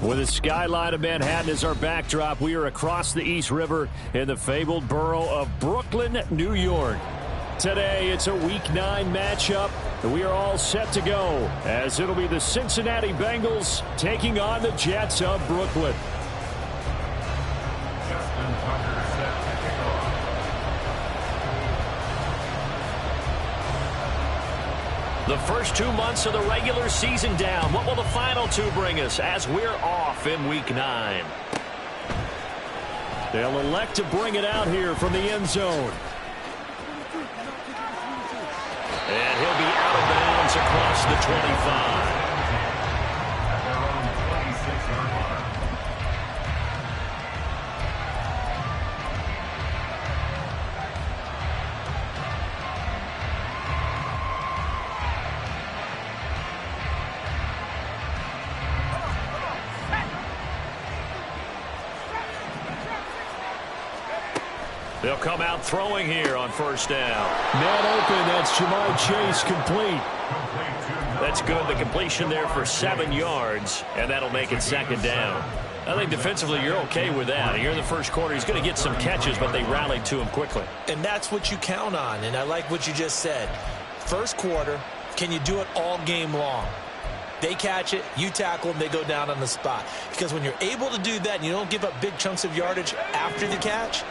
With the skyline of Manhattan as our backdrop, we are across the East River in the fabled borough of Brooklyn, New York. Today, it's a Week 9 matchup, and we are all set to go, as it'll be the Cincinnati Bengals taking on the Jets of Brooklyn. The first 2 months of the regular season down. What will the final two bring us as we're off in Week 9? They'll elect to bring it out here from the end zone. And he'll be out of bounds across the 25. They'll come out throwing here on first down. Man open, that's Jamar Chase complete. That's good. The completion there for 7 yards, and that'll make it second down. I think defensively you're okay with that. Here in the first quarter, he's going to get some catches, but they rallied to him quickly. And that's what you count on, and I like what you just said. First quarter, can you do it all game long? They catch it, you tackle them, they go down on the spot. Because when you're able to do that and you don't give up big chunks of yardage after the catch,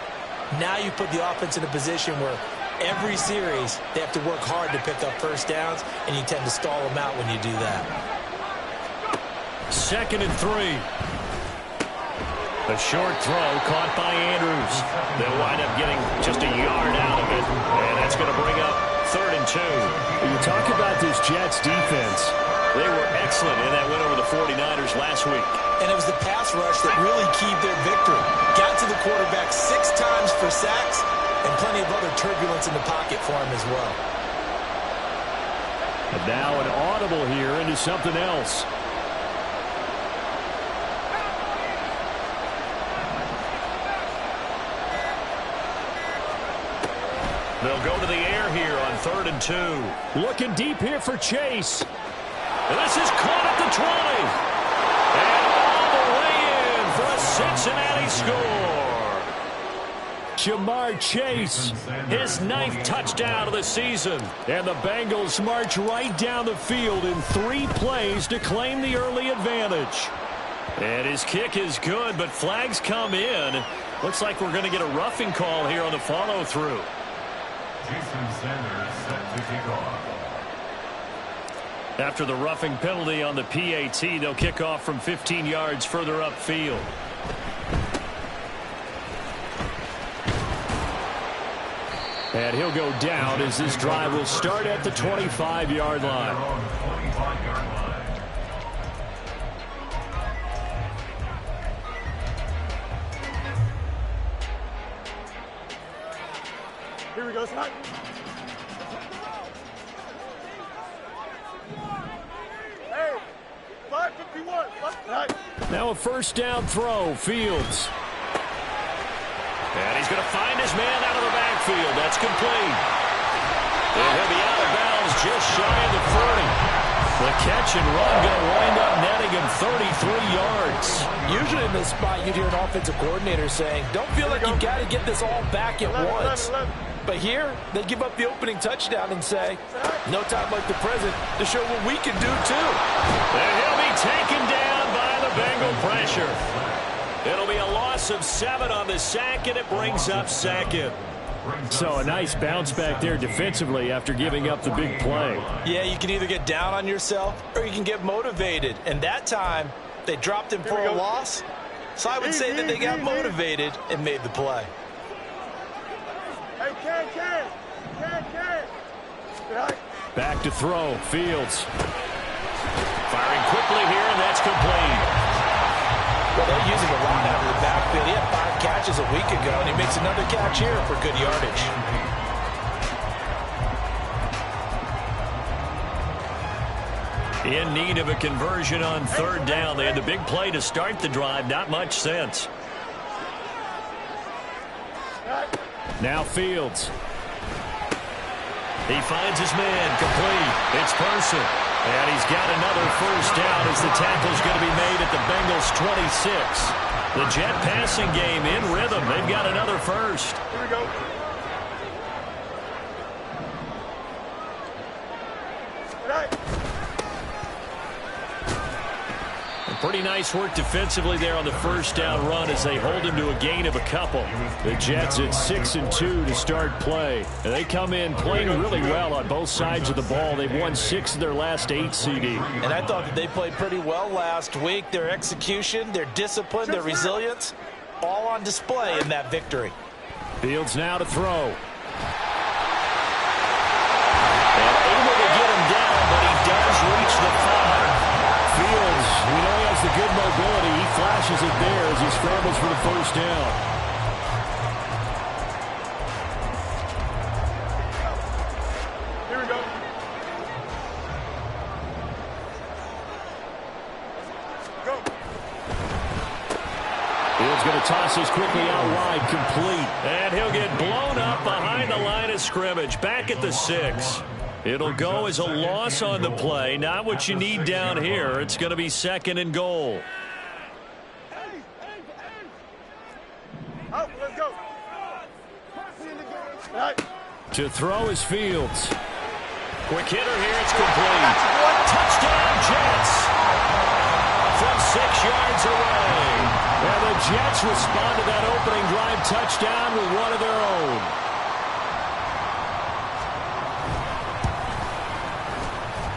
now you put the offense in a position where every series they have to work hard to pick up first downs, and you tend to stall them out when you do that. 2nd and 3. A short throw caught by Andrews. They'll wind up getting just a yard out of it, and that's going to bring up 3rd and 2. You talk about this Jets defense. They were excellent in that win over the 49ers last week. And it was the pass rush that really keyed their victory. Got to the quarterback 6 times for sacks and plenty of other turbulence in the pocket for him as well. And now an audible here into something else. They'll go to the air here on 3rd and 2. Looking deep here for Chase. And this is caught at the 20. And all the way in for a Cincinnati score. Jamar Chase. His 9th touchdown of the season. And the Bengals march right down the field in 3 plays to claim the early advantage. And his kick is good, but flags come in. Looks like we're going to get a roughing call here on the follow-through. Jason Sanders set to kick off. After the roughing penalty on the PAT, they'll kick off from 15 yards further upfield. And he'll go down as this drive will start at the 25-yard line. Here we go, Scott. Hey, 551. Now a first down throw, Fields. And he's going to find his man out of the backfield. That's complete. And he'll be out of bounds just shy of the 30. The catch and run going to wind up netting him 33 yards. Usually in this spot, you'd hear an offensive coordinator saying, don't feel like you've got to get this all back at once. But here, they give up the opening touchdown and say, no time like the present to show what we can do too. And he'll be taken down by the Bengal pressure. It'll be a loss of 7 on the sack, and it brings up 2nd. So a nice bounce back there defensively after giving up the big play. Yeah, you can either get down on yourself or you can get motivated. And that time, they dropped him for a loss. So I would say that they got motivated and made the play. Hey, Ken. Back to throw, Fields. Firing quickly here, and that's complete. Well, they're using a lot out of the backfield. He had 5 catches a week ago, and he makes another catch here for good yardage. In need of a conversion on 3rd down. They had the big play to start the drive. Not much sense. Now Fields. He finds his man complete. It's Person. And he's got another first down as the tackle's going to be made at the Bengals 26. The Jet passing game in rhythm. They've got another first. Here we go. pretty nice work defensively there on the first down run as they hold him to a gain of a couple. The Jets at 6-2 to start play. And they come in playing really well on both sides of the ball. They've won 6 of their last 8, CD. And I thought that they played pretty well last week. Their execution, their discipline, their resilience, all on display in that victory. Fields now to throw. And able to get him down, but he does reach the 5. Fields, we know he has the good mobility. He flashes it there as he scrambles for the first down. Here we go. Go. Fields going to toss this quickly out wide, complete. And he'll get blown up behind the line of scrimmage, back at the 6. It'll go as a loss on the play. Not what you need down here. It's going to be 2nd and goal. Out, let's go. Right. To throw is Fields. Quick hitter here. It's complete. Touchdown, Jets. From 6 yards away. And the Jets respond to that opening drive touchdown with one of their own.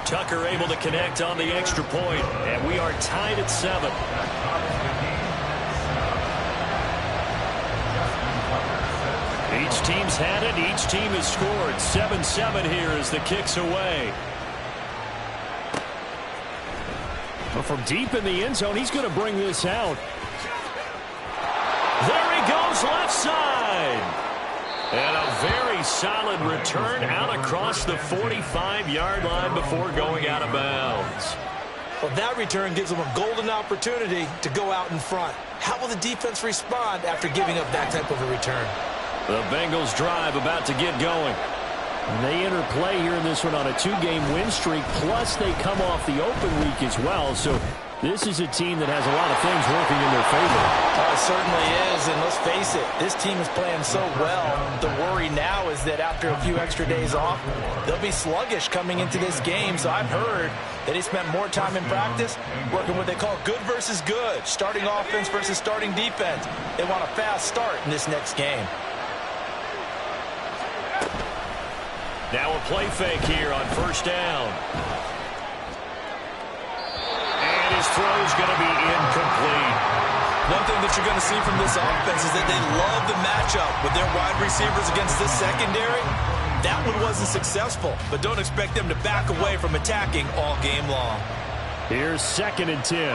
Tucker able to connect on the extra point, and we are tied at 7. Each team's had it. Each team has scored. 7-7 here as the kick's away. But from deep in the end zone, he's going to bring this out. There he goes, left side. And a very solid return out across the 45-yard line before going out of bounds. Well, that return gives them a golden opportunity to go out in front. How will the defense respond after giving up that type of a return? The Bengals drive about to get going. And they enter play here in this one on a 2-game win streak, plus they come off the open week as well. So this is a team that has a lot of things working in their favor. Oh, it certainly is, and let's face it, this team is playing so well. The worry now is that after a few extra days off, they'll be sluggish coming into this game. So I've heard that they spent more time in practice working what they call good versus good, starting offense versus starting defense. They want a fast start in this next game. Now a play fake here on first down. And his throw's going to be incomplete. One thing that you're going to see from this offense is that they love the matchup with their wide receivers against this secondary. That one wasn't successful, but don't expect them to back away from attacking all game long. Here's 2nd and 10.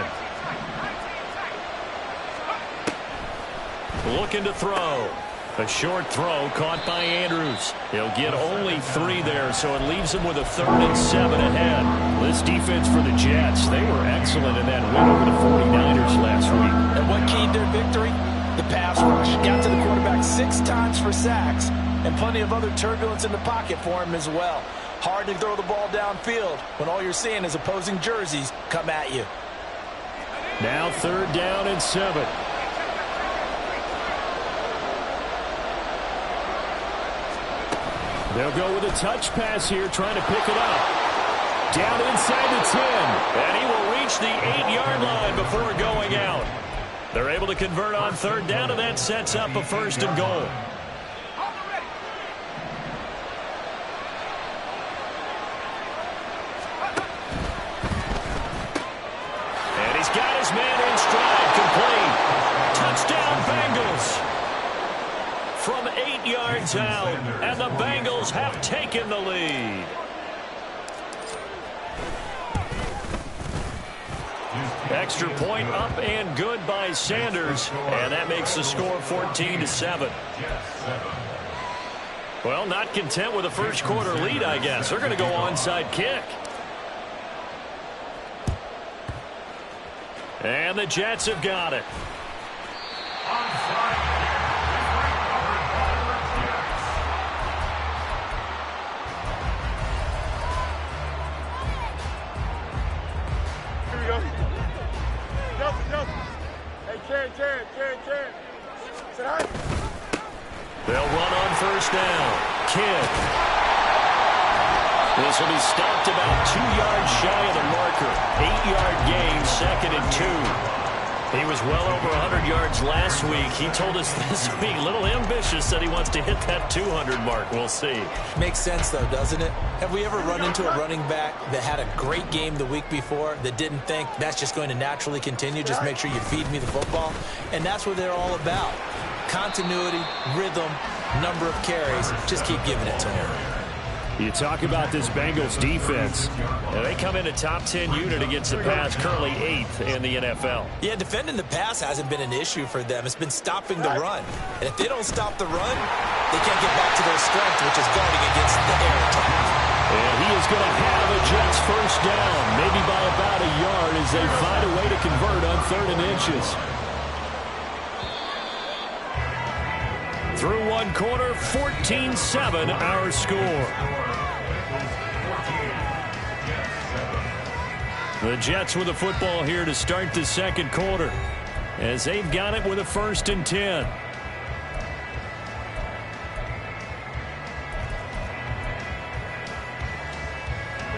Looking to throw. A short throw caught by Andrews. He'll get only 3 there, so it leaves him with a 3rd and 7 ahead. This defense for the Jets, they were excellent in that win over the 49ers last week. And what keyed their victory? The pass rush. Got to the quarterback 6 times for sacks, and plenty of other turbulence in the pocket for him as well. Hard to throw the ball downfield when all you're seeing is opposing jerseys come at you. Now 3rd down and 7. They'll go with a touch pass here, trying to pick it up. Down inside the 10. And he will reach the 8-yard line before going out. They're able to convert on 3rd down, and that sets up a 1st and goal. And he's got his man in stride, complete. Touchdown, Bengals. From 8 yards out, and the Bengals have taken the lead. Extra point up and good by Sanders, and that makes the score 14-7. Well, not content with a first quarter lead, I guess. They're going to go onside kick. And the Jets have got it. They'll run on first down. Kidd. This will be stopped about 2 yards shy of the marker. 8-yard gain, 2nd and 2. He was well over 100 yards last week. He told us this week, a little ambitious, said he wants to hit that 200 mark. We'll see. Makes sense, though, doesn't it? Have we ever run into a running back that had a great game the week before that didn't think that's just going to naturally continue? Just make sure you feed me the football. And that's what they're all about. Continuity, rhythm, number of carries. Just keep giving it to him. You talk about this Bengals defense. They come in a top 10 unit against the pass, currently 8th in the NFL. Yeah, defending the pass hasn't been an issue for them. It's been stopping the run. And if they don't stop the run, they can't get back to their strength, which is guarding against the air attack. And he is going to have a Jets first down, maybe by about a yard as they find a way to convert on 3rd and inches. Through one quarter, 14-7 our score. The Jets with the football here to start the 2nd quarter as they've got it with a 1st and 10.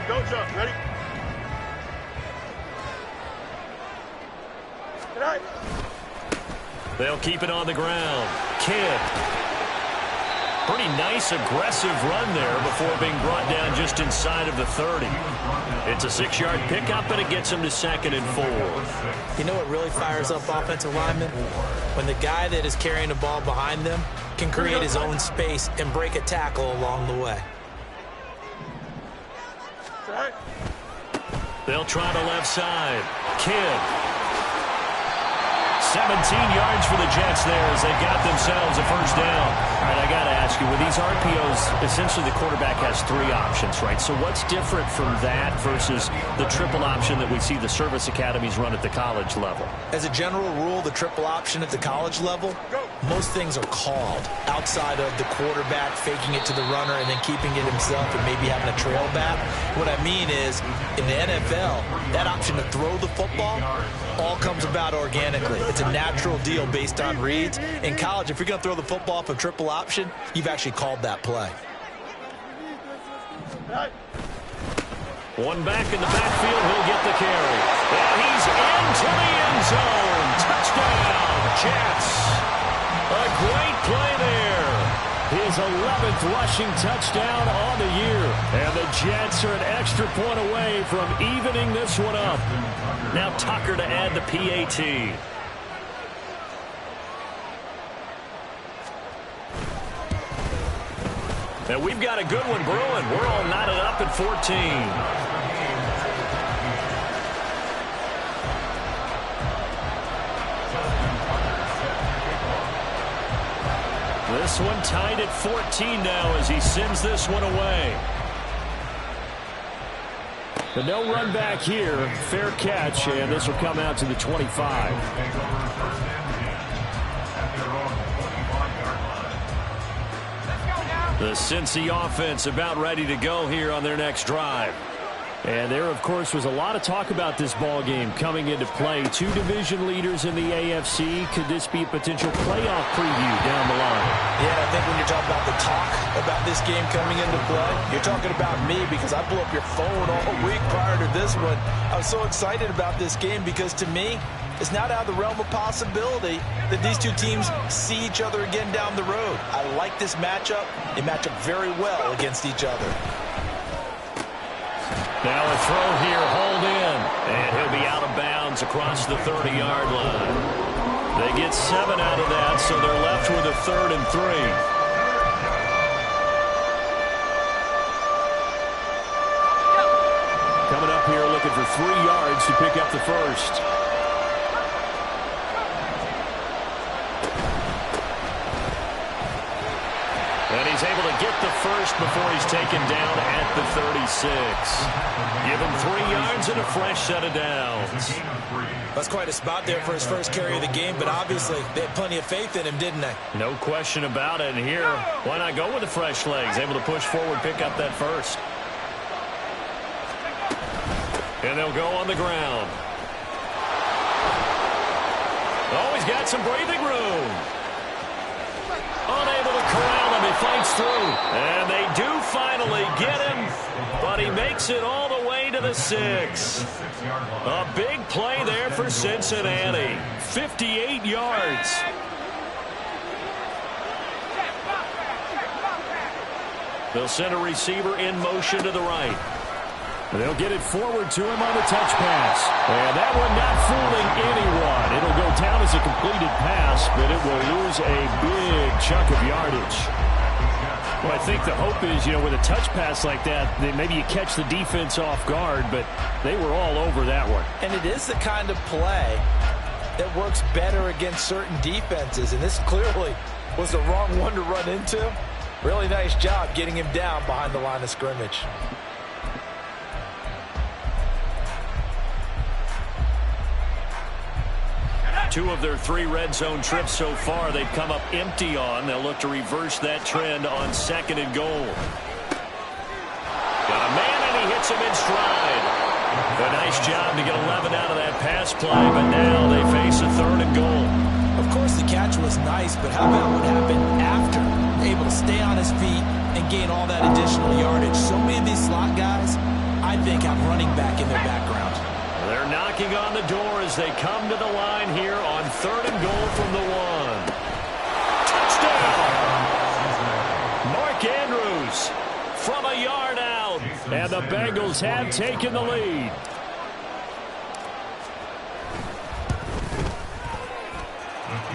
Go, jump. Ready? Good night. They'll keep it on the ground. Kidd. Pretty nice, aggressive run there before being brought down just inside of the 30. It's a 6-yard pickup, and it gets him to 2nd and 4. You know what really fires up offensive linemen? When the guy that is carrying the ball behind them can create his own space and break a tackle along the way. They'll try the left side. Kidd. 17 yards for the Jets there as they got themselves a first down. All right, I got to ask you, with these RPOs, essentially the quarterback has 3 options, right? So what's different from that versus the triple option that we see the service academies run at the college level? As a general rule, the triple option at the college level, most things are called outside of the quarterback faking it to the runner and then keeping it himself and maybe having a trail back. What I mean is, in the NFL, that option to throw the football all comes about organically. It's a natural deal based on reads. In college, if you're going to throw the football for triple option, you've actually called that play. One back in the backfield, he'll get the carry. And he's into the end zone. Touchdown, Jets. A great play there. His 11th rushing touchdown on the year. And the Jets are an extra point away from evening this one up. Now Tucker to add the PAT. And we've got a good one brewing. We're all knotted up at 14. This one tied at 14 now as he sends this one away. The no run back here. Fair catch, and this will come out to the 25. The Cincy offense about ready to go here on their next drive. And there, of course, was a lot of talk about this ball game coming into play. 2 division leaders in the AFC. Could this be a potential playoff preview down the line? Yeah, I think when you're talking about the talk about this game coming into play, you're talking about me because I blew up your phone all week prior to this one. I was so excited about this game because, to me, it's not out of the realm of possibility that these two teams see each other again down the road. I like this matchup. They match up very well against each other. Now a throw here, hold in, and he'll be out of bounds across the 30-yard line. They get 7 out of that, so they're left with a 3rd and 3. Coming up here looking for 3 yards to pick up the first. And he's able to get the first before he's taken down at the 36. Give him 3 yards and a fresh set of downs. That's quite a spot there for his first carry of the game, but obviously they had plenty of faith in him, didn't they? No question about it. And here, why not go with the fresh legs? Able to push forward, pick up that first. And they'll go on the ground. Oh, he's got some breathing room. Unable to corral him. He fights through. And they do finally get him, but he makes it all the way to the 6. A big play there for Cincinnati. 58 yards. They'll send a receiver in motion to the right. They'll get it forward to him on the touch pass. And that one not fooling anyone. It'll go down as a completed pass, but it will lose a big chunk of yardage. Well, I think the hope is, with a touch pass like that, maybe you catch the defense off guard, but they were all over that one. And it is the kind of play that works better against certain defenses, and this clearly was the wrong one to run into. Really nice job getting him down behind the line of scrimmage. Two of their 3 red zone trips so far they've come up empty on. They'll look to reverse that trend on 2nd and goal. Got a man, and he hits him in stride. A nice job to get 11 out of that pass play, but now they face a 3rd and goal. Of course, the catch was nice, but how about what happened after? Able to stay on his feet and gain all that additional yardage. So many of these slot guys, I think, have running back in their background. They're knocking on the door as they come to the line here on 3rd and goal from the 1. Touchdown! Mark Andrews from a yard out. And the Bengals have taken the lead.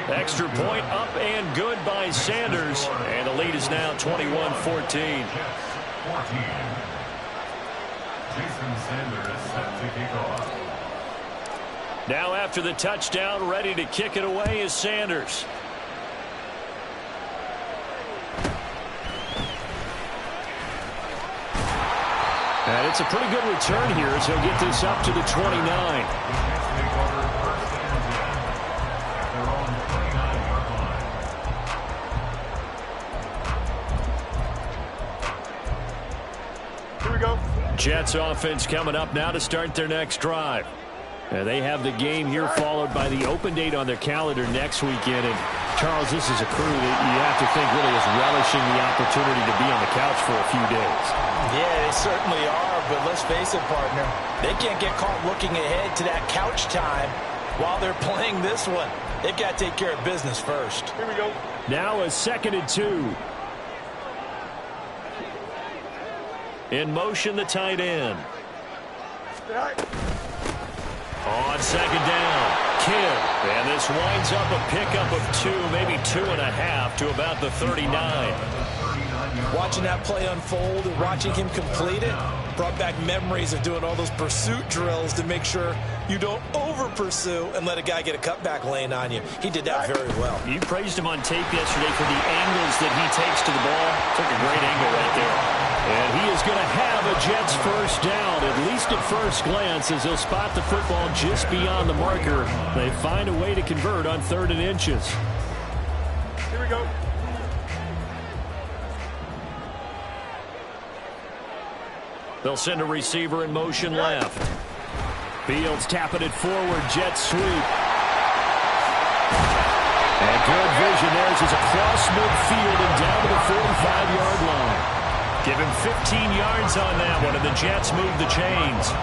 Extra point up and good by Sanders. And the lead is now 21-14. Jason Sanders set to kick off. Now after the touchdown, ready to kick it away is Sanders. And it's a pretty good return here as he'll get this up to the 29. Here we go. Jets offense coming up now to start their next drive. They have the game here followed by the open date on their calendar next weekend. And Charles, this is a crew that you have to think really is relishing the opportunity to be on the couch for a few days. Yeah, they certainly are, but let's face it, partner. They can't get caught looking ahead to that couch time while they're playing this one. They've got to take care of business first. Here we go. Now a 2nd and 2. In motion, the tight end. On 2nd down, Kidd. And this winds up a pickup of 2, maybe 2.5 to about the 39. Watching that play unfold and watching him complete it brought back memories of doing all those pursuit drills to make sure you don't over-pursue and let a guy get a cutback lane on you. He did that very well. You praised him on tape yesterday for the angles that he takes to the ball. Took a great angle right there. And he is going to have a Jets first down, at least at first glance, as he'll spot the football just beyond the marker. They find a way to convert on 3rd and inches. Here we go. They'll send a receiver in motion left. Fields tapping it forward. Jet sweep. And good vision there as he's across midfield and down to the 45-yard line. Give him 15 yards on that one, and the Jets move the chains.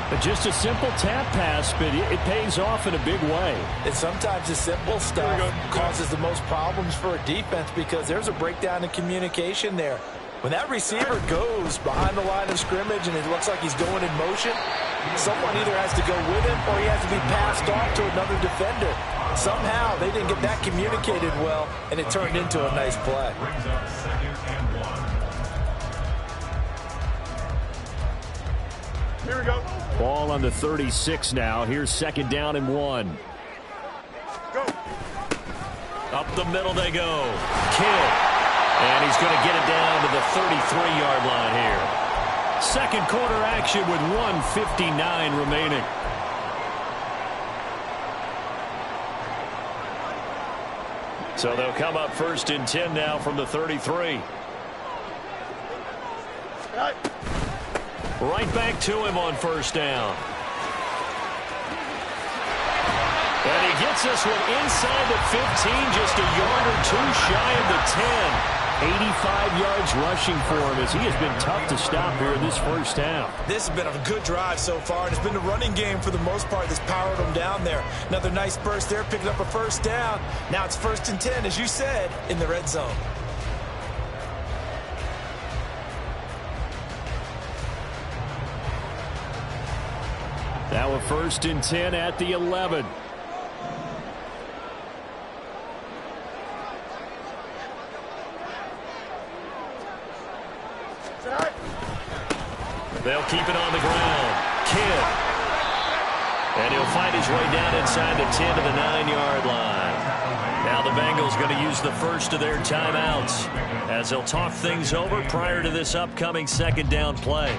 But just a simple tap pass, but it pays off in a big way. And sometimes the simple stuff causes the most problems for a defense because there's a breakdown in communication there. When that receiver goes behind the line of scrimmage and it looks like he's going in motion, someone either has to go with him or he has to be passed off to another defender. Somehow they didn't get that communicated well, and it turned into a nice play. Brings up 2nd and 1. Here we go. Ball on the 36 now. Here's 2nd down and 1. Go. Up the middle they go. Kidd. And he's going to get it down to the 33-yard line here. Second quarter action with 1:59 remaining. So they'll come up 1st and 10 now from the 33. Right back to him on 1st down. And he gets this one inside the 15, just a yard or 2 shy of the 10. 85 yards rushing for him as he has been tough to stop here in this first half. This has been a good drive so far. It's been the running game for the most part that's powered them down there. Another nice burst there, picking up a first down. Now it's 1st and 10, as you said, in the red zone. Now a 1st and 10 at the 11. They'll keep it on the ground. Kidd. And he'll find his way down inside the 10 to the 9-yard line. Now the Bengals going to use the first of their timeouts as they'll talk things over prior to this upcoming 2nd down play.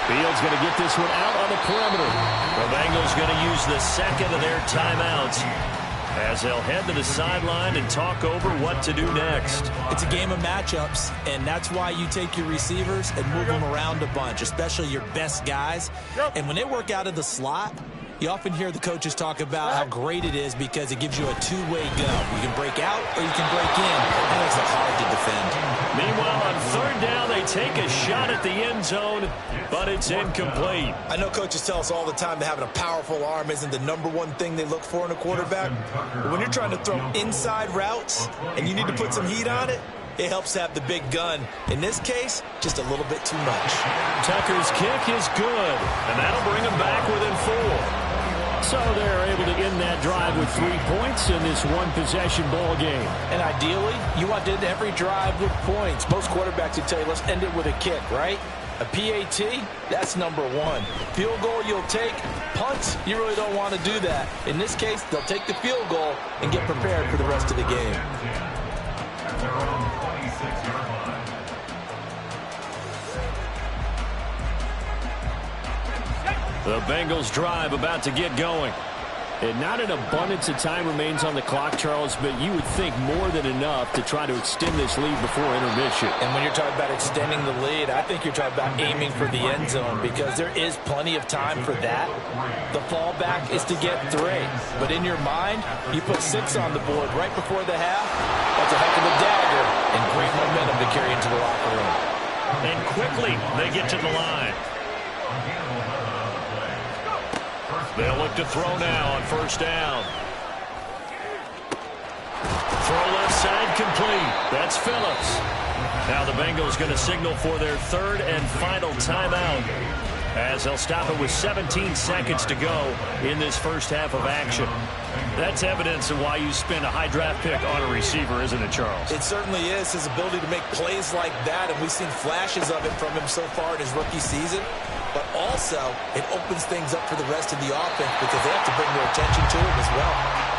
Fields going to get this one out on the perimeter. The Bengals going to use the 2nd of their timeouts as they'll head to the sideline and talk over what to do next. It's a game of matchups, and that's why you take your receivers and move them around a bunch, especially your best guys. And when they work out of the slot, you often hear the coaches talk about how great it is because it gives you a two-way go. You can break out or you can break in. That makes it hard to defend. Meanwhile, on 3rd down, they take a shot at the end zone, but it's incomplete. I know coaches tell us all the time that having a powerful arm isn't the #1 thing they look for in a quarterback. But when you're trying to throw inside routes and you need to put some heat on it, it helps to have the big gun. In this case, just a little bit too much. Tucker's kick is good, and that'll bring him back within 4. So they're able to end that drive with 3 points in this one-possession ball game. And ideally, you want to end every drive with points. Most quarterbacks would tell you, let's end it with a kick, right? A PAT, that's #1. Field goal you'll take. Punts, you really don't want to do that. In this case, they'll take the field goal and get prepared for the rest of the game. At their own 26-yard line. The Bengals drive about to get going. And not an abundance of time remains on the clock, Charles, but you would think more than enough to try to extend this lead before intermission. And when you're talking about extending the lead, I think you're talking about aiming for the end zone because there is plenty of time for that. The fallback is to get 3. But in your mind, you put 6 on the board right before the half. That's a heck of a dagger and great momentum to carry into the locker room. And quickly, they get to the line. They'll look to throw now on 1st down. Throw left side complete. That's Phillips. Now the Bengals going to signal for their 3rd and final timeout as they'll stop it with 17 seconds to go in this first half of action. That's evidence of why you spend a high draft pick on a receiver, isn't it, Charles? It certainly is. His ability to make plays like that, and we've seen flashes of it from him so far in his rookie season. But also, it opens things up for the rest of the offense because they have to bring their attention to him as well.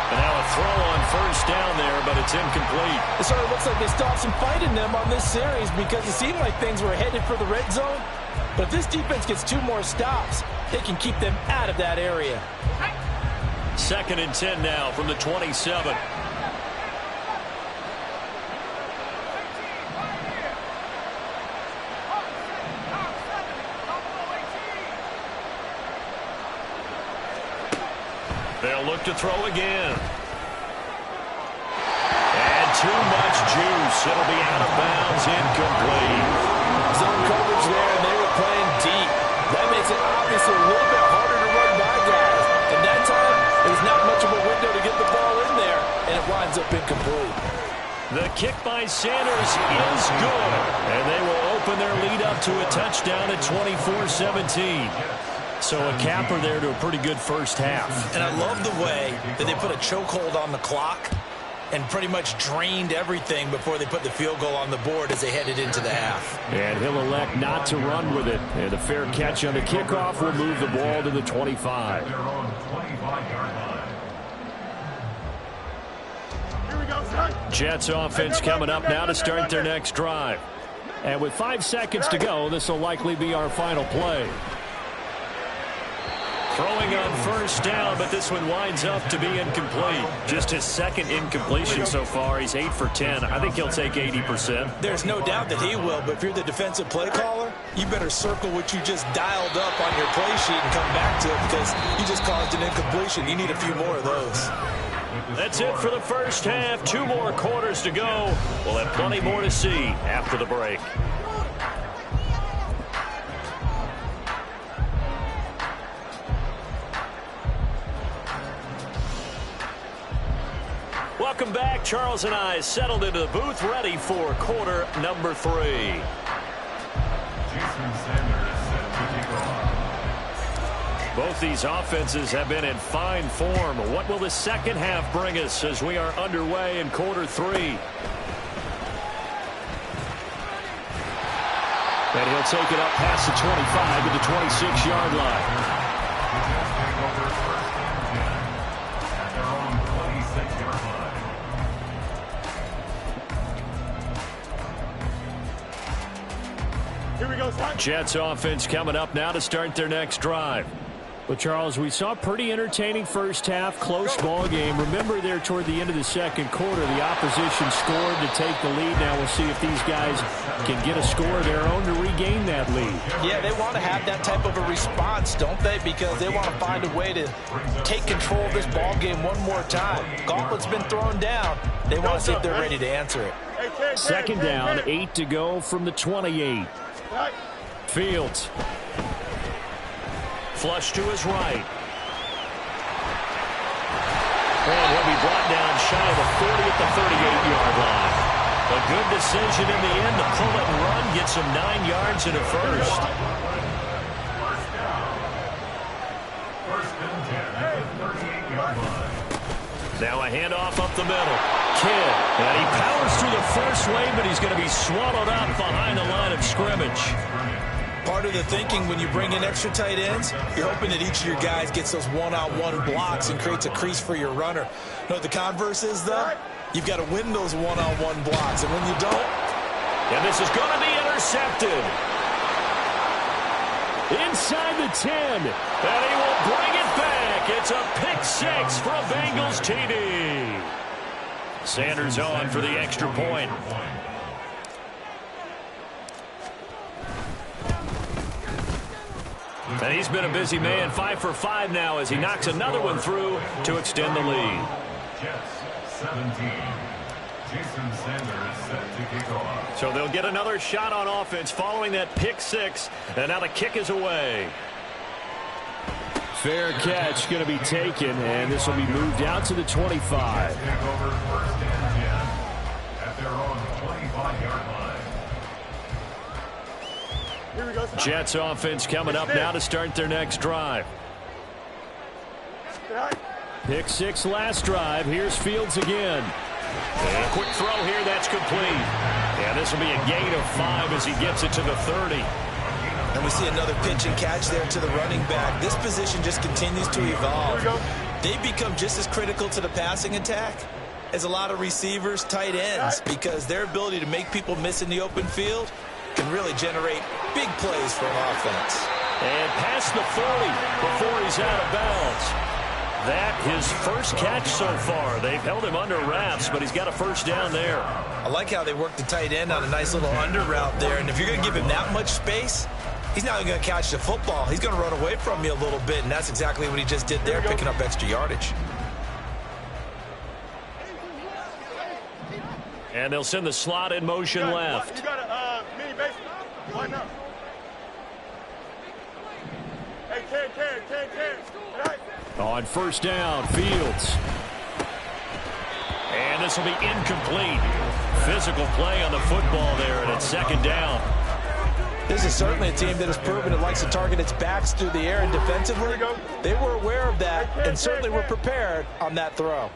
And now a throw on 1st down there, but it's incomplete. It sort of looks like they still have some fight in them on this series because it seemed like things were headed for the red zone. But if this defense gets 2 more stops, they can keep them out of that area. 2nd and 10 now from the 27. They'll look to throw again. And too much juice. It'll be out of bounds, incomplete. Zone coverage there, and they were playing deep. That makes it obviously a little bit harder to run by guys. And that time, there's not much of a window to get the ball in there, and it winds up incomplete. The kick by Sanders is good. And they will open their lead up to a touchdown at 24-17. So a capper there to a pretty good first half. And I love the way that they put a chokehold on the clock and pretty much drained everything before they put the field goal on the board as they headed into the half. And he'll elect not to run with it. And the fair catch on the kickoff will move the ball to the 25. At their own 25-yard line. Jets offense coming up now to start their next drive. And with 5 seconds to go, this will likely be our final play. Throwing on first down, but this one winds up to be incomplete. Just his second incompletion so far. He's 8 for 10. I think he'll take 80%. There's no doubt that he will, but if you're the defensive play caller, you better circle what you just dialed up on your play sheet and come back to it because you just caused an incompletion. You need a few more of those. That's it for the first half. 2 more quarters to go. We'll have plenty more to see after the break. Welcome back. Charles and I settled into the booth, ready for quarter number 3. Both these offenses have been in fine form. What will the second half bring us as we are underway in quarter 3? And he'll take it up past the 25 to the 26-yard line. Jets offense coming up now to start their next drive. Well, Charles, we saw a pretty entertaining first half, close ball game. Remember there toward the end of the second quarter, the opposition scored to take the lead. Now we'll see if these guys can get a score of their own to regain that lead. Yeah, they want to have that type of a response, don't they? Because they want to find a way to take control of this ball game one more time. Gauntlet's been thrown down. They want to see if they're ready to answer it. Second down, 8 to go from the 28. Fields. Flush to his right. And he'll be brought down shy of the 40 at the 38-yard line. A good decision in the end to pull it and run, gets him 9 yards and a first. Now a handoff up the middle. Kidd. And he powers through the first wave, but he's going to be swallowed up behind the line of scrimmage. Part of the thinking when you bring in extra tight ends, you're hoping that each of your guys gets those one-on-one blocks and creates a crease for your runner. You know what the converse is, though? You've got to win those one-on-one blocks, and when you don't... And this is going to be intercepted. Inside the 10. And he will bring it back. It's a pick 6 for a Bengals TD. Sanders on for the extra point. And he's been a busy man, 5 for 5 now as he knocks another one through to extend the lead. Jets 17. Jason Sanders set to kick off. So they'll get another shot on offense following that pick 6, and now the kick is away. Fair catch going to be taken, and this will be moved out to the 25. Take over first and 10 at their own 25-yard line. Jets offense coming up now to start their next drive. Pick 6 last drive. Here's Fields again. And a quick throw here, that's complete. And this will be a gain of 5 as he gets it to the 30. And we see another pitch and catch there to the running back. This position just continues to evolve. They become just as critical to the passing attack as a lot of receivers, tight ends, because their ability to make people miss in the open field can really generate big plays for an offense. And past the 40 before he's out of bounds. That his first catch so far. They've held him under wraps, but he's got a first down there. I like how they work the tight end on a nice little under route there. And if you're going to give him that much space, he's not even going to catch the football. He's going to run away from you a little bit, and that's exactly what he just did there, picking up extra yardage. And they'll send the slot in motion left. You got a mini base. Line up. Hey, 10. On first down, Fields. And this will be incomplete. Physical play on the football there, and it's second down. This is certainly a team that has proven it likes to target its backs through the air and defensively. They were aware of that and certainly were prepared on that throw.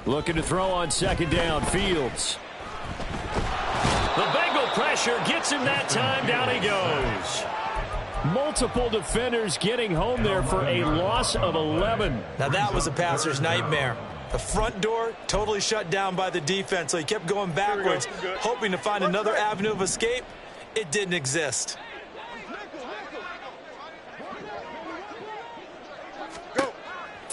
Looking to throw on second down, Fields. The Bengal pressure gets him that time. Down he goes. Multiple defenders getting home there for a loss of 11. Now that was a passer's nightmare. The front door totally shut down by the defense, so he kept going backwards, hoping to find another avenue of escape. It didn't exist.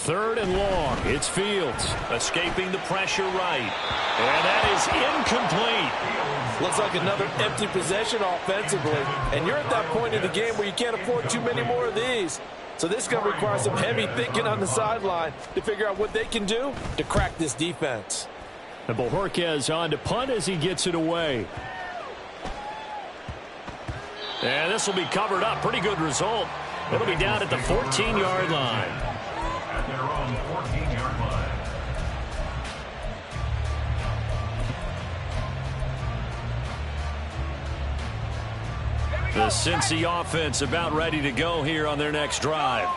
3rd and long. It's Fields. Escaping the pressure right. And that is incomplete. Looks like another empty possession offensively. And you're at that point in the game where you can't afford too many more of these. So this is going to require some heavy thinking on the sideline to figure out what they can do to crack this defense. And Bojorquez on to punt as he gets it away. And this will be covered up. Pretty good result. It'll be down at the 14-yard line. At their own 14-yard line. The Cincy offense about ready to go here on their next drive.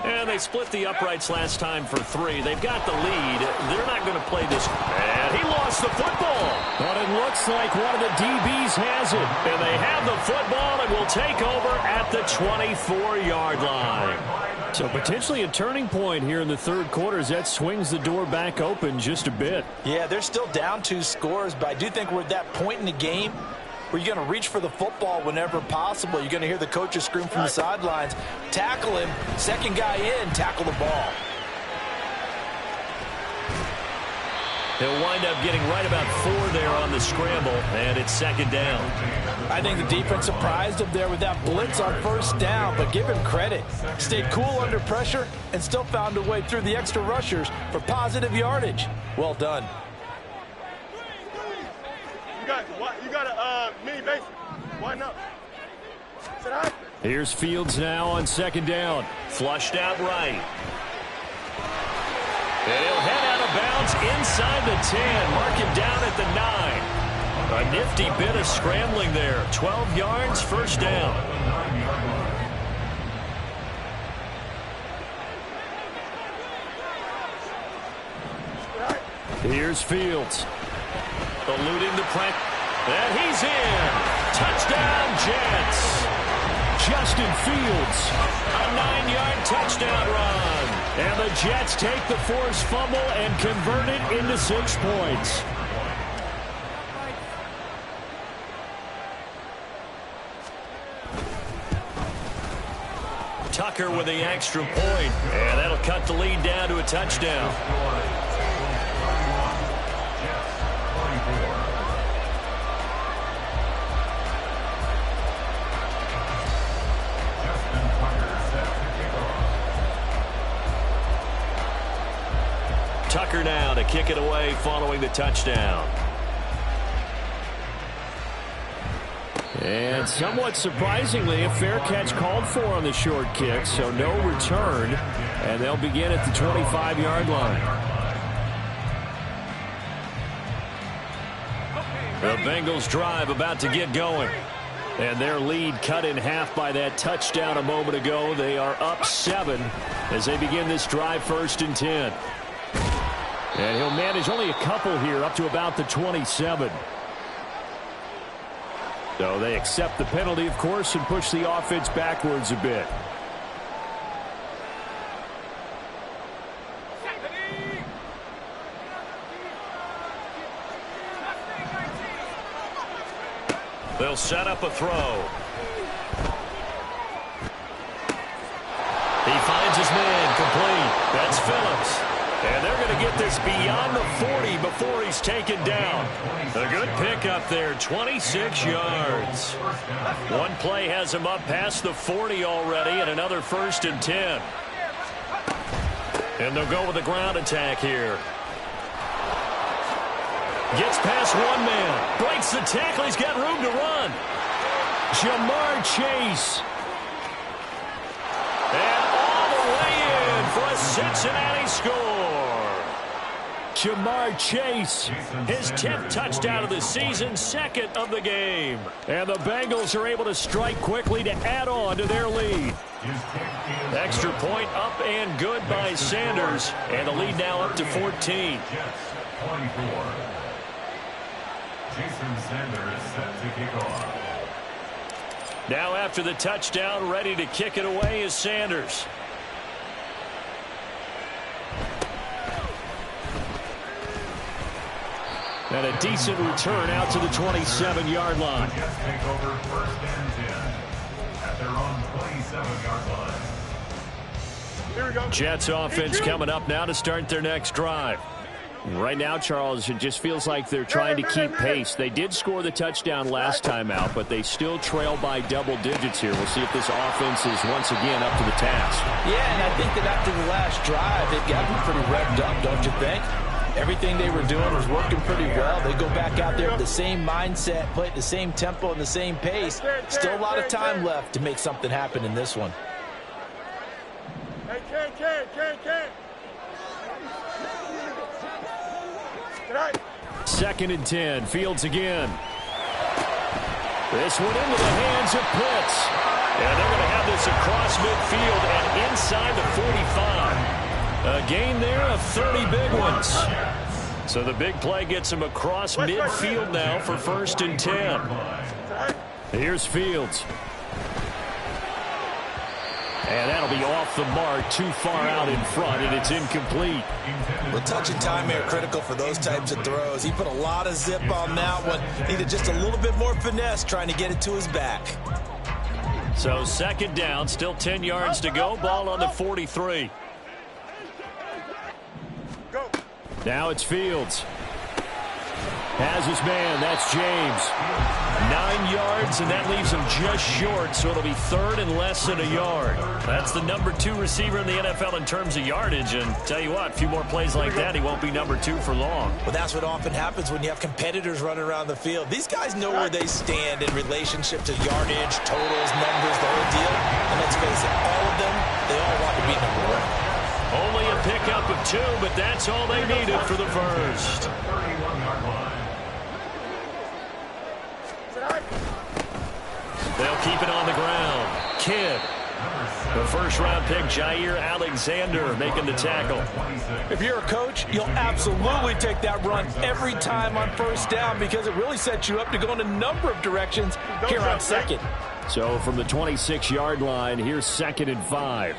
And they split the uprights last time for 3. They've got the lead. They're not going to play this. And he lost the football. But it looks like one of the DBs has it. And they have the football and will take over at the 24-yard line. So potentially a turning point here in the 3rd quarter as that swings the door back open just a bit. Yeah, they're still down 2 scores, but I do think we're at that point in the game where you're going to reach for the football whenever possible. You're going to hear the coaches scream from the sidelines. Tackle him. 2nd guy in. Tackle the ball. He'll wind up getting right about 4 there on the scramble, and it's 2nd down. I think the defense surprised him there with that blitz on 1st down, but give him credit. Stayed cool under pressure and still found a way through the extra rushers for positive yardage. Well done. You got a mini base. Why not? Sit down. Here's Fields now on 2nd down. Flushed out right. And he'll head out of bounds inside the 10. Mark him down at the 9. A nifty bit of scrambling there. 12 yards, 1st down. Here's Fields. Eluding the press. And he's in. Touchdown, Jets. Justin Fields. A 9-yard touchdown run. And the Jets take the forced fumble and convert it into 6 points. Tucker with the extra point. And that'll cut the lead down to a touchdown. Tucker now to kick it away following the touchdown. And somewhat surprisingly, a fair catch called for on the short kick, so no return, and they'll begin at the 25-yard line. The Bengals drive about to get going. And their lead cut in half by that touchdown a moment ago. They are up 7 as they begin this drive 1st and 10. And he'll manage only a couple here up to about the 27. So they accept the penalty, of course, and push the offense backwards a bit. They'll set up a throw. He finds his man complete. That's Phillips. And they're going to get this beyond the 40 before he's taken down. A good pickup there, 26 yards. One play has him up past the 40 already, and another 1st and 10. And they'll go with a ground attack here. Gets past one man. Breaks the tackle. He's got room to run. Jamar Chase. And all the way in for a Cincinnati score. Jamar Chase. His 10th touchdown of the season, 2nd of the game. And the Bengals are able to strike quickly to add on to their lead. Extra point up and good by Sanders. And the lead now up to 14. 24. Jason Sanders set to kick off. Now after the touchdown, ready to kick it away is Sanders. And a decent return out to the 27-yard line. The Jets take over 1st and 10 at their own 27-yard line. Here we go. Jets offense coming up now to start their next drive. Right now, Charles, it just feels like they're trying to keep pace. They did score the touchdown last time out, but they still trail by double digits here. We'll see if this offense is once again up to the task. Yeah, and I think that after the last drive, they've got to be pretty revved up, don't you think? Everything they were doing was working pretty well. They go back out there with the same mindset, play at the same tempo and the same pace. Still a lot of time left to make something happen in this one. Hey, Ken. Second and 10. Fields again. This one into the hands of Pitts. And they're going to have this across midfield and inside the 45. A gain there of 30 big ones. So the big play gets him across midfield now for 1st and 10. Here's Fields. And that'll be off the mark, too far out in front, and it's incomplete. Well, touch and time are critical for those types of throws. He put a lot of zip on that one. Needed just a little bit more finesse trying to get it to his back. So 2nd down, still 10 yards to go. Ball on the 43. Go. Now it's Fields. Has his man. That's James. 9 yards, and that leaves him just short, so it'll be 3rd and less than a yard. That's the number 2 receiver in the NFL in terms of yardage, and tell you what, a few more plays like that, he won't be number 2 for long. Well, that's what often happens when you have competitors running around the field. These guys know where they stand in relationship to yardage, totals, numbers, the whole deal. And let's face it, all of them, they all want to be number 1. Only a pickup of 2, but that's all they needed for the first. They'll keep it on the ground. Kidd. The first-round pick, Jair Alexander, making the tackle. If you're a coach, you'll absolutely take that run every time on 1st down because it really sets you up to go in a number of directions here on 2nd. So from the 26-yard line, here's 2nd and 5.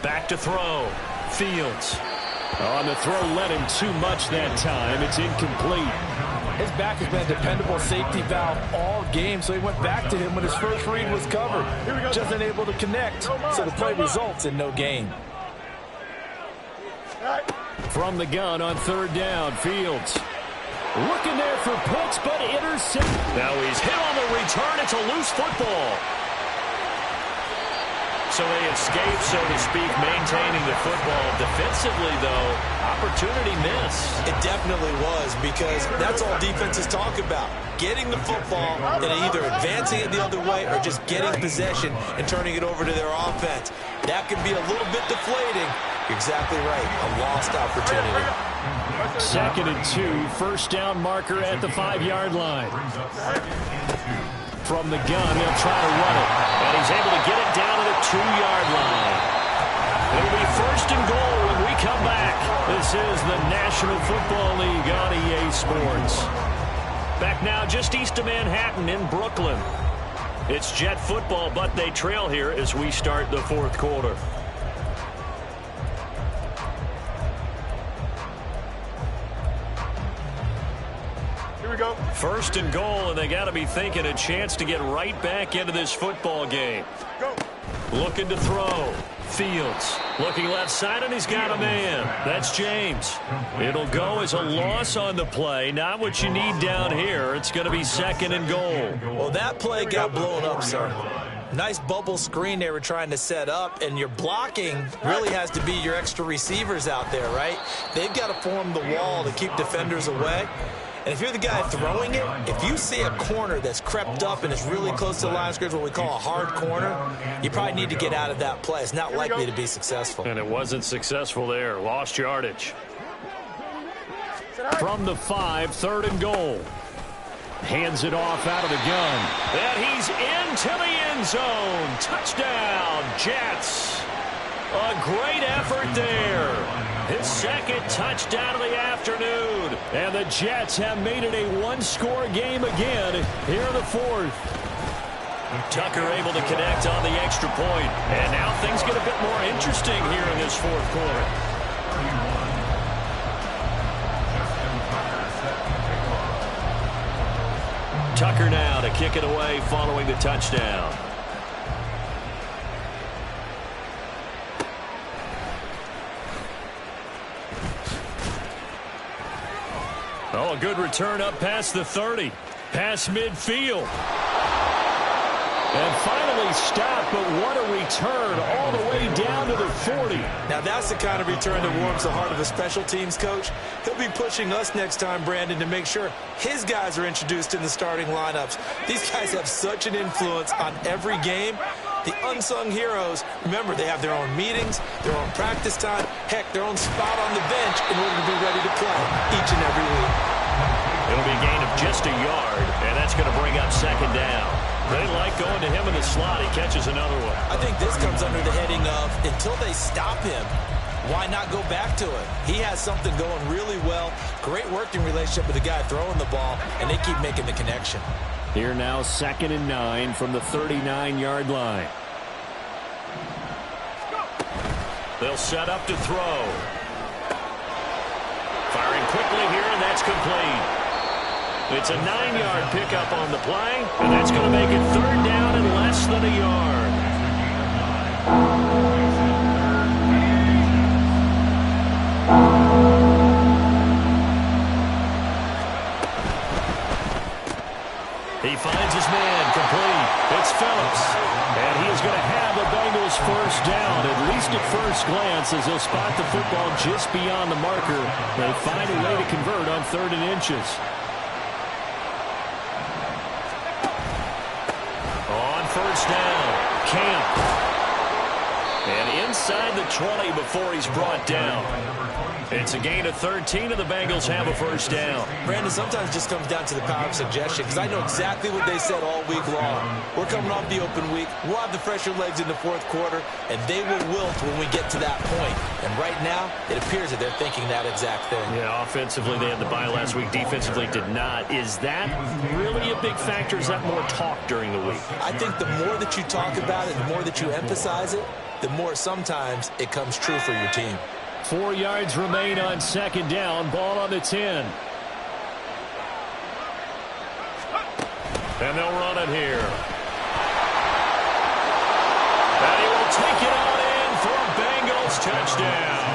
Back to throw. Fields. On the throw, let him too much that time. It's incomplete. His back has been a dependable safety valve all game, so he went back to him when his first read was covered. Just unable to connect, so the play results in no gain. From the gun on 3rd down, Fields. Looking there for Pitts, but intercept. Now he's hit on the return. It's a loose football. So they escape, so to speak, maintaining the football. Defensively, though, opportunity missed. It definitely was, because that's all defenses talk about. Getting the football and either advancing it the other way or just getting possession and turning it over to their offense. That can be a little bit deflating. You're exactly right. A lost opportunity. 2nd and 2, 1st down marker at the 5-yard line. From the gun, he'll try to run it. And he's able to get it down to the 2-yard line. It'll be 1st and goal when we come back. This is the National Football League on EA Sports. Back now just east of Manhattan in Brooklyn. It's Jet football, but they trail here as we start the 4th quarter. Here we go. 1st and goal, and they got to be thinking a chance to get right back into this football game. Go. Looking to throw. Fields looking left side, and he's got a man. That's James. It'll go as a loss on the play. Not what you need down here. It's going to be 2nd and goal. Well, that play got blown up, sir. Nice bubble screen they were trying to set up, and your blocking really has to be your extra receivers out there, right? They've got to form the wall to keep defenders away. And if you're the guy throwing it, if you see a corner that's crept up and is really close to the line of scrimmage, what we call a hard corner, you probably need to get out of that play. It's not likely to be successful. And it wasn't successful there. Lost yardage. From the 5, 3rd and goal. Hands it off out of the gun. And he's into the end zone. Touchdown, Jets. A great effort there. His 2nd touchdown of the afternoon. And the Jets have made it a 1-score game again here in the 4th. Tucker able to connect on the extra point. And now things get a bit more interesting here in this 4th quarter. Tucker now to kick it away following the touchdown. Oh, a good return up past the 30. Past midfield. And finally stopped, but what a return all the way down to the 40. Now that's the kind of return that warms the heart of a special teams coach. He'll be pushing us next time, Brandon, to make sure his guys are introduced in the starting lineups. These guys have such an influence on every game. The unsung heroes, remember, they have their own meetings, their own practice time, heck, their own spot on the bench in order to be ready to play each and every week. It'll be a gain of just a yard, and that's going to bring up second down. They like going to him in the slot. He catches another one. I think this comes under the heading of, until they stop him, why not go back to it? He has something going really well. Great working relationship with the guy throwing the ball, and they keep making the connection. Here now, 2nd and 9 from the 39-yard line. They'll set up to throw. Firing quickly here, and that's complete. It's a 9-yard pickup on the play, and that's going to make it 3rd down and less than a yard. He finds his man complete. It's Phillips. And he is going to have the Bengals first down, at least at first glance, as he'll spot the football just beyond the marker. They find a way to convert on 3rd and inches. On first down, Camp. And inside the 20 before he's brought down. It's a gain of 13, and the Bengals have a first down. Brandon, sometimes it just comes down to the power of suggestion, because I know exactly what they said all week long. We're coming off the open week. We'll have the fresher legs in the 4th quarter, and they will wilt when we get to that point. And right now, it appears that they're thinking that exact thing. Yeah, offensively, they had the bye last week. Defensively, did not. Is that really a big factor? Is that more talk during the week? I think the more that you talk about it, the more that you emphasize it, the more sometimes it comes true for your team. 4 yards remain on 2nd down. Ball on the 10. And they'll run it here. And he will take it on in for a Bengals touchdown.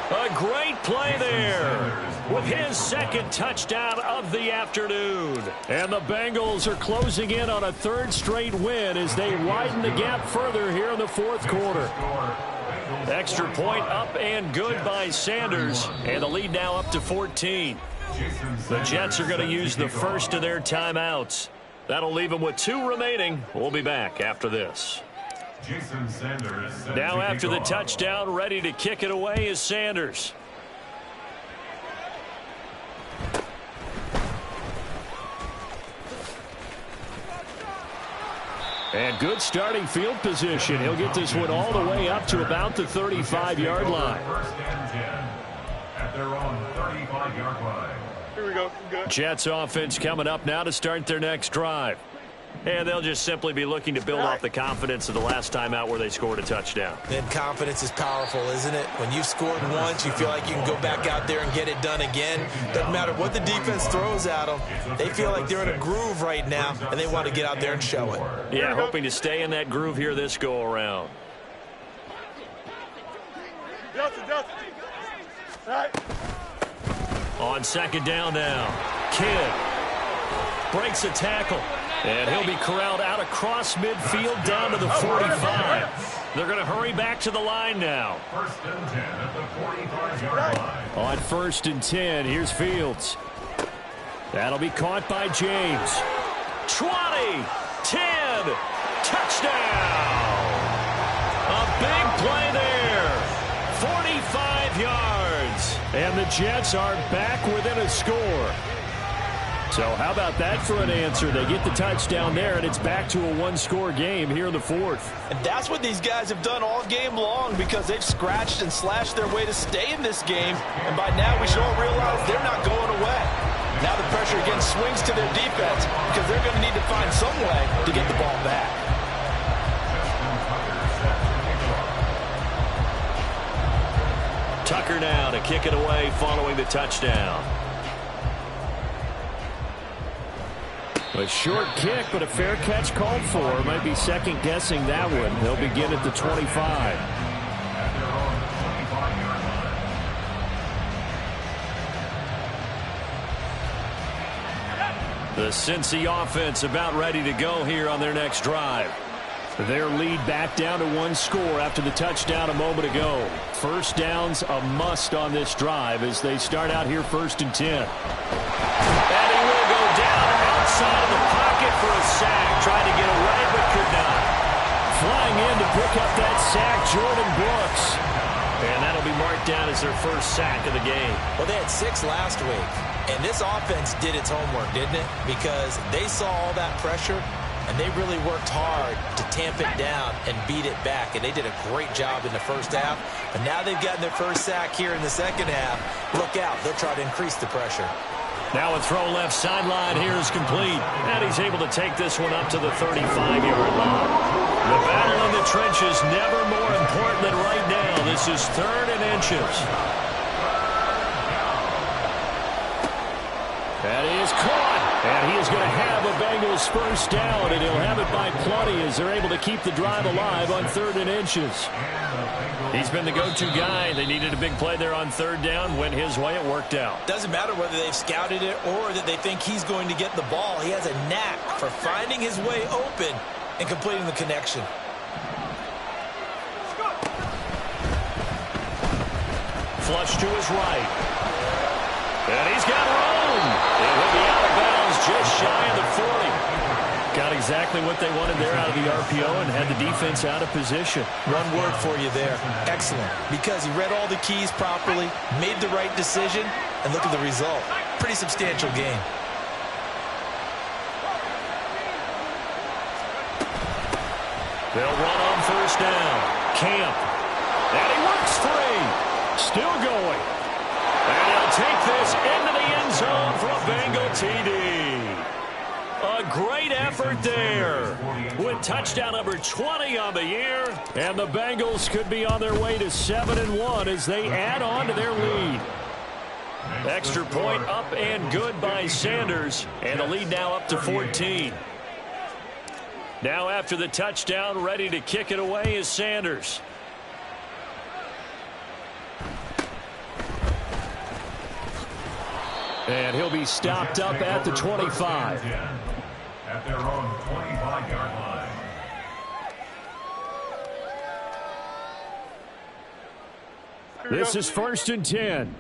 A great play there with his 2nd touchdown of the afternoon. And the Bengals are closing in on a 3rd straight win as they widen the gap further here in the 4th quarter. Extra point up and good by Sanders. And the lead now up to 14. The Jets are going to use the first of their timeouts. That'll leave them with 2 remaining. We'll be back after this. Now after the touchdown, ready to kick it away is Sanders. And good starting field position. He'll get this one all the way up to about the 35-yard line. First and 10 at their own 35-yard line. Here we go. Good. Jets offense coming up now to start their next drive. And they'll just simply be looking to build off the confidence of the last time out where they scored a touchdown. Then confidence is powerful, isn't it? When you've scored once, you feel like you can go back out there and get it done again. Doesn't matter what the defense throws at them. They feel like they're in a groove right now, and they want to get out there and show it. Yeah, hoping to stay in that groove here this go-around. Delta. All right. On 2nd down now, Kidd breaks a tackle. And he'll be corralled out across midfield down to the 45. They're going to hurry back to the line now. First and 10 at the 45-yard line. On 1st and 10, here's Fields. That'll be caught by James. 20, 10, touchdown. A big play there. 45 yards. And the Jets are back within a score. So how about that for an answer? They get the touchdown there, and it's back to a 1-score game here in the 4th. And that's what these guys have done all game long, because they've scratched and slashed their way to stay in this game. And by now we should all realize they're not going away. Now the pressure again swings to their defense, because they're going to need to find some way to get the ball back. Tucker now to kick it away following the touchdown. A short kick, but a fair catch called for. Might be second-guessing that one. They'll begin at the 25. The Cincy offense about ready to go here on their next drive. Their lead back down to 1 score after the touchdown a moment ago. First down's a must on this drive as they start out here 1st and 10. And he will go down outside of the pocket for a sack. Tried to get away but could not. Flying in to pick up that sack, Jordan Brooks. And that'll be marked down as their first sack of the game. Well, they had 6 last week. And this offense did its homework, didn't it? Because they saw all that pressure, and they really worked hard to tamp it down and beat it back. And they did a great job in the first half. But now they've gotten their first sack here in the second half. Look out. They'll try to increase the pressure. Now a throw left sideline here is complete. And he's able to take this one up to the 35-yard line. The battle in the trenches never more important than right now. This is 3rd and inches. That is caught. And he is going to have a Bengals first down, and he'll have it by plenty as they're able to keep the drive alive on 3rd and inches. He's been the go-to guy. They needed a big play there on 3rd down. Went his way. It worked out. Doesn't matter whether they've scouted it or that they think he's going to get the ball. He has a knack for finding his way open and completing the connection. Flush to his right. And he's got room. It will be out of bounds just shy of the 40. Got exactly what they wanted there out of the RPO and had the defense out of position. One word for you there. Excellent. Because he read all the keys properly, made the right decision, and look at the result. Pretty substantial game. They'll run on first down. Camp. And he works free. Still going. And he'll take this into the end zone for a Bengal TD. A great effort there with touchdown number 20 on the year. And the Bengals could be on their way to 7-1 as they add on to their lead. Extra point up and good by Sanders. And the lead now up to 14. Now after the touchdown, ready to kick it away is Sanders. And he'll be stopped up at the 25. At their own 25-yard line. This is 1st and 10.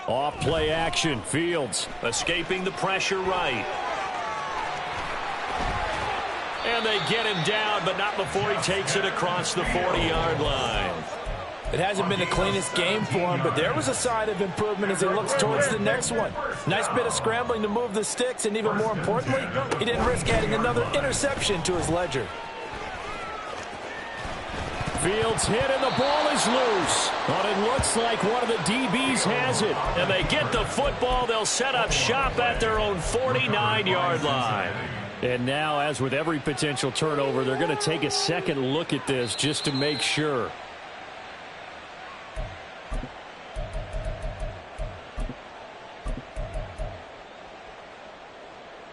Off play action. Fields Escaping the pressure right. And they get him down, but not before he takes it across the 40-yard line. It hasn't been the cleanest game for him, but there was a sign of improvement as he looks towards the next one. Nice bit of scrambling to move the sticks, and even more importantly, he didn't risk adding another interception to his ledger. Fields hit and the ball is loose. But it looks like one of the DBs has it. And they get the football. They'll set up shop at their own 49-yard line. And now, as with every potential turnover, they're going to take a second look at this just to make sure.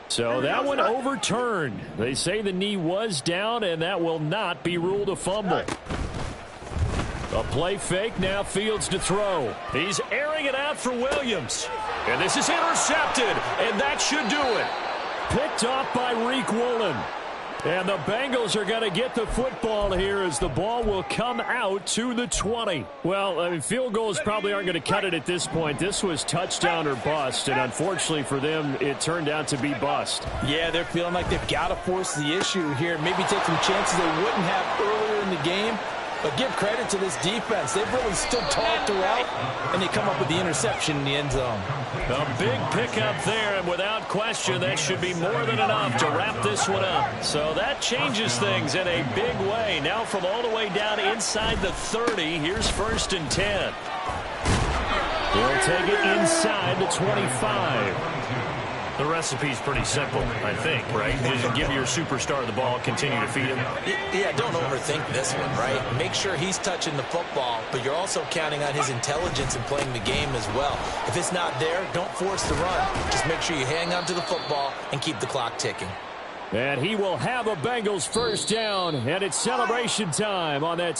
So that one overturned. They say the knee was down, and that will not be ruled a fumble. A play fake, now Fields to throw. He's airing it out for Williams. And this is intercepted, and that should do it. Picked off by Reek Woolen. And the Bengals are going to get the football here as the ball will come out to the 20. Well, I mean, field goals probably aren't going to cut it at this point. This was touchdown or bust, and unfortunately for them, it turned out to be bust. Yeah, they're feeling like they've got to force the issue here. Maybe take some chances they wouldn't have earlier in the game. But give credit to this defense. They've really stood tall throughout, and they come up with the interception in the end zone. A big pickup there, and without question, that should be more than enough to wrap this one up. So that changes things in a big way. Now from all the way down inside the 30, here's 1st and 10. They'll take it inside the 25. The recipe's pretty simple, I think, right? Just give your superstar the ball, continue to feed him. Yeah, don't overthink this one, right? Make sure he's touching the football, but you're also counting on his intelligence in playing the game as well. If it's not there, don't force the run. Just make sure you hang on to the football and keep the clock ticking. And he will have a Bengals first down, and it's celebration time on that